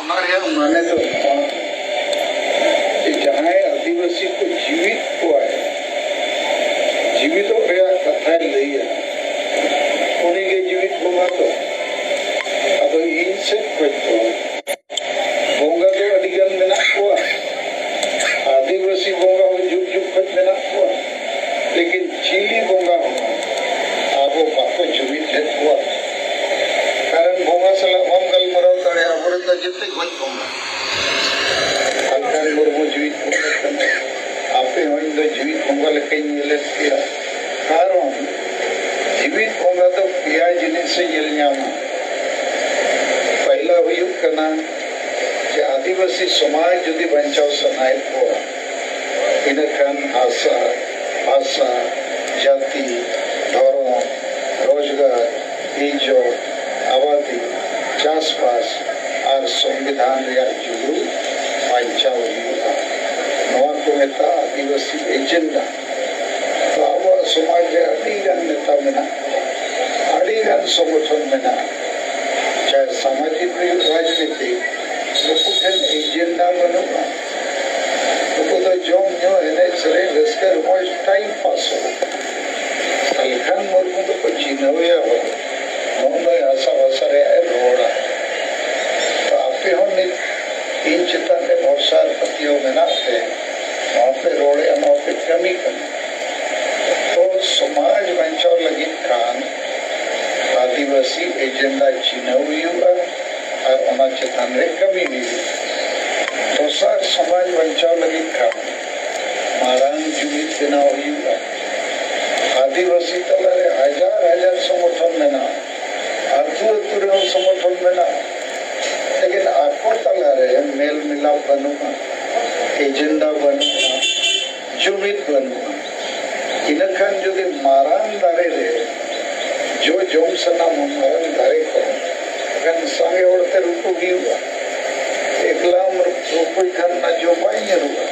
माने तो जहाँ आदिवासी को जीवित हुआ है जीवित कथा लैया उन्हीं के जीवित बोंगा तो अब इनसे खोजो बोंगा तो अधिगम मेना हुआ आदिवासी बोंगा जुग जुग खोज मेना हुआ लेकिन चीली बोंगा आबो बाको जीवित है हुआ कारण बोंगा सला हम गलमराव करे आबोरे तो जितने खोज बोंगा अलकार मुर्मू जीवित बोंगा करने आपे होइन दो जीवित बोंगा लेके निले किया कारण जीवित बोंगा तो पिया जिनिस से यलन्यामा पहला हुई करना कि आदिवासी समाज जुदी बंचाव सनाई हुआ इनखान आशा भाषा जाति धर्म रोजगार इज्जत आबादी चाषबास और संविधान जुगू बंचाव को नेता आदिवासी एजेंडा तो अब समाज अड़ीगान नेता मेना अड़ीगान संगठन मेना चाहे सामाजिक राजनीति एजेंडा बनूगा तो जम जो है सरे रस्कर रोज टाइम पास हो अलखान मुर्मू तो को चिन्हवे हो नोनो आशा भाषा रे रोड़ा तो आपे होने इन चिता ने बहुत सारे पतियों में ना थे वहाँ पे रोड़े वहाँ पे कमी करना तो समाज बंचाव लगी कान आदिवासी एजेंडा चिन्हवी हुआ और उन्हें चितान रे कमी हुई तो सार समाज बंचाव लगी कान मारांग जुमित बिना हुई हुआ आदिवासी तलारे हजार हजार संगठन में ना अतुरे संगठन में ना लेकिन आपको तलारे मेल मिलाप बनूंगा एजेंडा बनूंगा जुमित बनूंगा इनखान जो दे मारांग दारे रे जो जोम सना मारांग दारे को अगर संगे ओढ़ते रुको भी हुआ एकलाम रुको खान ना जो पाएंगे रुआ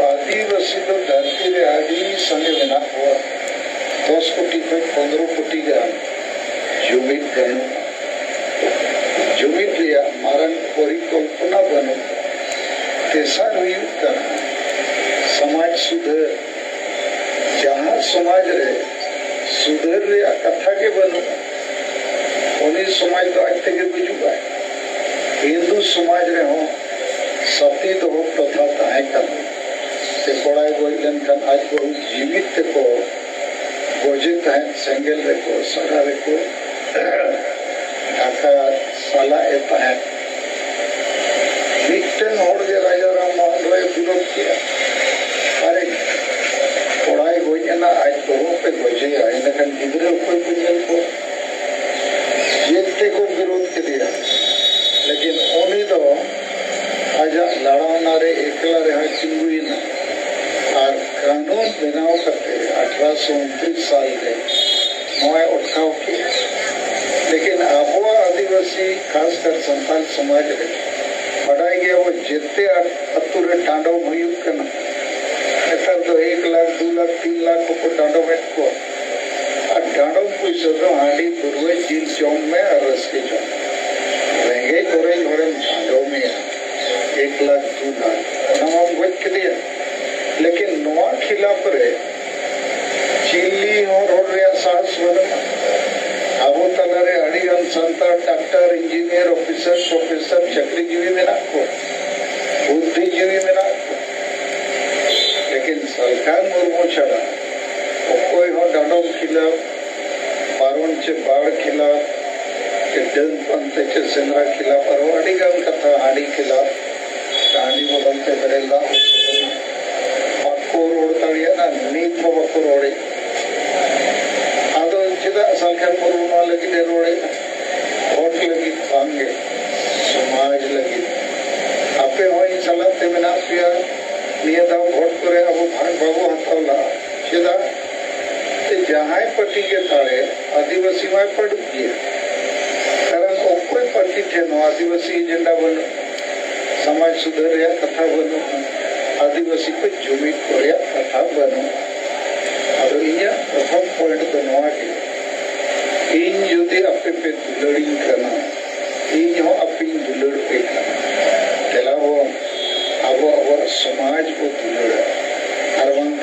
आदिवासी तो धरती रे आदि संगे बना हुआ 10 कोटी को 15 कोटी ग्राम जुमित बनूंगा जुमित लिया मारन परिकल्पना बनो तेसार हुई करना समाज सुधर जहाँ समाज रे सुधर रे कथा के बनो उन्हीं समाज तो आज तक बुझुगा हिंदू समाज रे हो सती तो हो प्रथा ताहे कर ते कोड़ाई गोइलन kan आज को जीवित को गोजे ताहे सेंगल रे को सरा रे को ढाका साला एता है मिट्टन होड़ के राजा राम मोहन राय विरोध किया अरे कोड़ाई गोई ना आज तो पे गोजे आए लेकिन इधर कोई बुझल को जेते को विरोध के दिया लेकिन उन्हीं तो आज लड़ाना रे एकला रे चिंगुई ना और कानून बनाओ करते 1829 साल के नए उठाव किया लेकिन आबुआ आदिवासी खासकर संताल समाज रे बढ़ाई गया वो जितने अतुरे टांडव भयूक करना नेतर तो 1 लाख 2 लाख 3 लाख को टांडव में को और टांडव कोई सदो हांडी पूर्वे जिल चौम में और रस के चौम रहेंगे थोड़े थोड़े टांडव में 1 लाख 2 लाख नाम वही के दिया लेकिन नवा खिलाफ रे चिल्ली और रिया साहस बना आबो तलारे अड़ीगन संतर डॉक्टर इंजीनियर ऑफिसर प्रोफेसर चक्रीजीवी में रखो बुद्धिजीवी में रखो लेकिन सरकार मुर्मू छड़ा कोई हो डांडों खिलाफ पारों चे बाढ़ खिलाफ के डन पंते चे सेंद्रा खिलाफ और अड़ीगन कथा हाड़ी खिलाफ कहानी बदलते बरेला बक्को रोड तड़िया ना नीत को बक्को रोड़े सरकार मुर्मू लगी रोड़े वोट लगी भांगे समाज लगी आपे हो सलाते में ना पिया निये दाव वोट करे अब भाग बाबू हतावला सीधा ते जहाँ पट्टी के तारे आदिवासी में पड़ गया कारण कोई पट्टी थे नो आदिवासी एजेंडा बनो समाज सुधर या कथा बनो आदिवासी को जुमित को या कथा बनो और ये प्रथम पॉइंट बनवा के इन युद्धे अपने पे दुलड़ी करना इन हो अपनी दुलड़ पे करना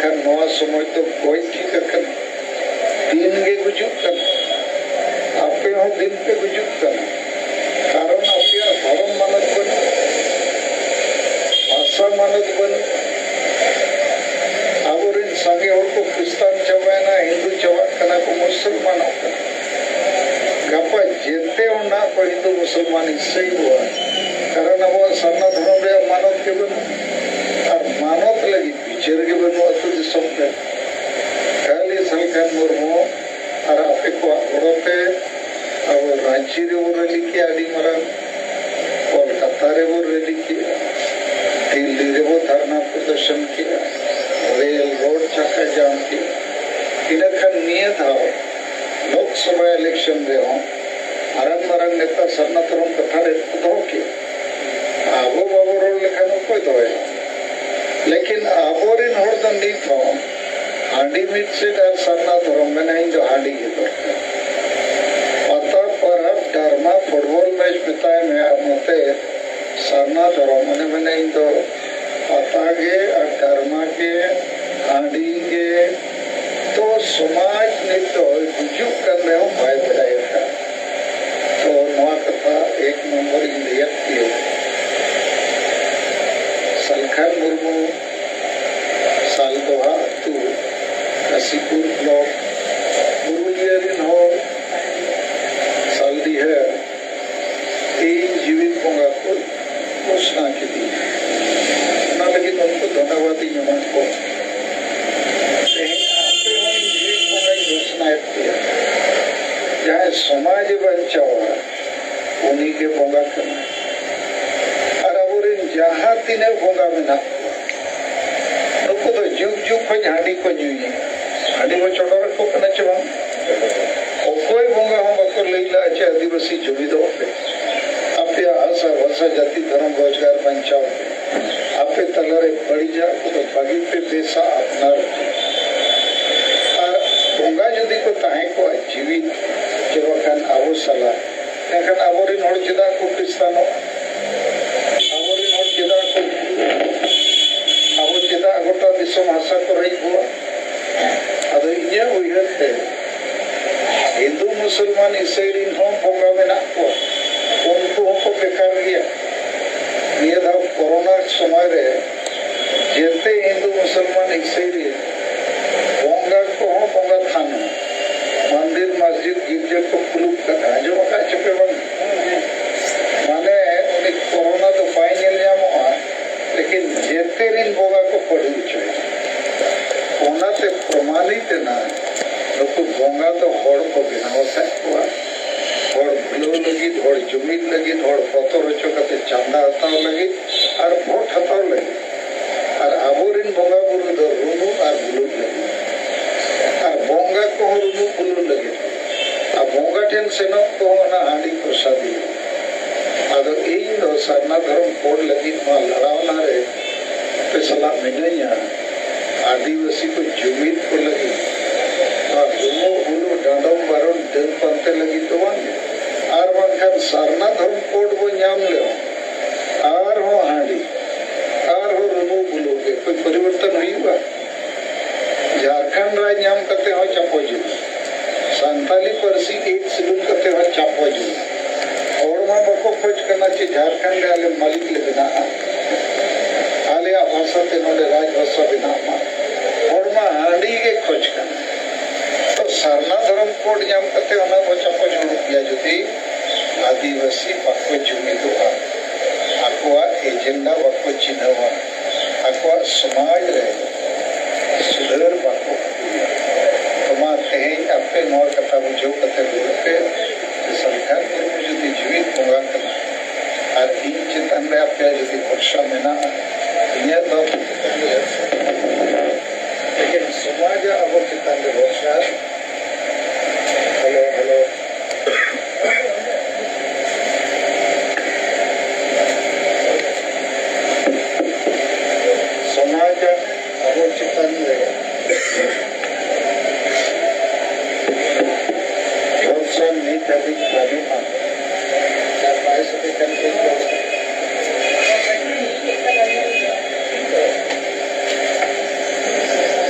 लेखान नवा समय तो गोज ठीक अकन दिन गे गुजुक कन आपे हो दिन पे गुजुक कन कारण आपे धर्म मानत बन भाषा मानत बन आबोरिन संगे और को क्रिस्तान चबाना हिंदू चबा कना को मुसलमान होता गपा जेते होना को हिंदू मुसलमान इससे ही हुआ कारण अब सरना धर्म रे मानत के बन और मानत लगी पिक्चर के बन अतु दिसम पे खाली सलखान मुर्मू और आपे को ओरते अब रांची रे वो रैली की आदि मरा कोलकाता रे वो रैली की दिल्ली रे वो धरना प्रदर्शन किया रेल रोड चक्का जाम किया इनखान नियत था लोकसभा इलेक्शन रे हो अरंग मरंग नेता सरना धर्म कथा रे दो के आबो बाबो रोड लेखान कोई दो है लेकिन आबोरिन होड़ द नीत हो हांडी मिट से डर सरना धर्म में नहीं जो हांडी के दरकार पता पर अब धर्मा फुटबॉल मैच बिताए में मते सरना धर्म में नहीं तो पता के और धर्मा के हांडी के तो समाज नृत्य गुजुक कर रहे हो भाई बड़ाई का तो नवा कथा एक नंबर इंडिया की सलखान मुर्मू साल दोहा तू काशीपुर ब्लॉक पुरुलिया हो साल दी है तीन जीवित बोंगा को घोषणा की दी ना लगी उनको धन्यवाद ही जमान को जहाँ समाज बचाओ उन्हीं के बोंगा करना और अब जहाँ तीन बोंगा में ना नुको तो जुग जुग को हांडी को जुई हांडी को चढ़ा रखो कना चबा कोई बोंगा हम बकर लेला अच्छे आदिवासी जुड़ी दो पे आपे आशा भाषा जाति धर्म रोजगार बचाओ आपे तलरे पड़ी जा तो बागी पे पैसा अपना बोंगा जदि को ताहे को जीवित जबखान आबो सला एखान आबोरिन होड़ चेदा को क्रिस्तानो आबोरिन होड़ चेदा को आबो चेदा गोटा दिसम भाषा को रही हुआ अदो इया उयहते हिंदू मुसलमान ईसाई रिन हो बोंगा में ना को उनको को बेकार गया निया दा कोरोना समय रे जेते हिंदू मुसलमान ईसाई रे बोंगा को हो बोंगा थानो मंदिर मस्जिद गिरजे को कुलुप का जो का चुपे बन माने उन्हें कोरोना तो पाई नहीं लिया मोआ लेकिन जेते रिन बोंगा को पड़ी चाहिए कोना ते प्रमाणित ना तो बोंगा तो होड़ को बिना होता हुआ होड़ ब्लो लगी होड़ जुमीन लगी होड़ पतो रचो कते चांदा हताव लगी और वोट हताव लगी और आबोरिन बोंगा बुरु दो रूमू और बुलू लगी और बोंगा को रूमू बुलू लगी और बोंगा ठेन सेनो को ना हांडी प्रसादी आदो इन दो सरना धर्म कोड लगी मा लड़ावना रे पे सलाह मिलैया आदिवासी को जुमीन को लगी और रूमू बुलू डांडम बारों दिल पंते लगी तो वन और वन खान सरना धर्म कोड वो नाम ले और हो हांडी और हो रूमू बुलू के कोई परिवर्तन नहीं हुआ झारखंड राज नाम करते हो चापोजू संताली परसी एक सिलून करते हो चापोजू और वहाँ बको खोज करना चाहिए झारखंड आले मालिक ले बिना आले भाषा तेनोले राज भाषा बिना और वहाँ हांडी के खोज करना तो सरना धर्म कोड नाम करते हो ना वो चापोजू किया जो थी आदिवासी बको जुमी दुआ आकुआ एजेंडा बको चिन्हवा आकुआ समाज रहे सुधर बाको तमा तेहें आपे नौर कथा बुझो कते बुझते सरकार को जदि जीवित बोंगा करना और इन चिंतन में आपे जदि वर्षा में ना इन्हें तो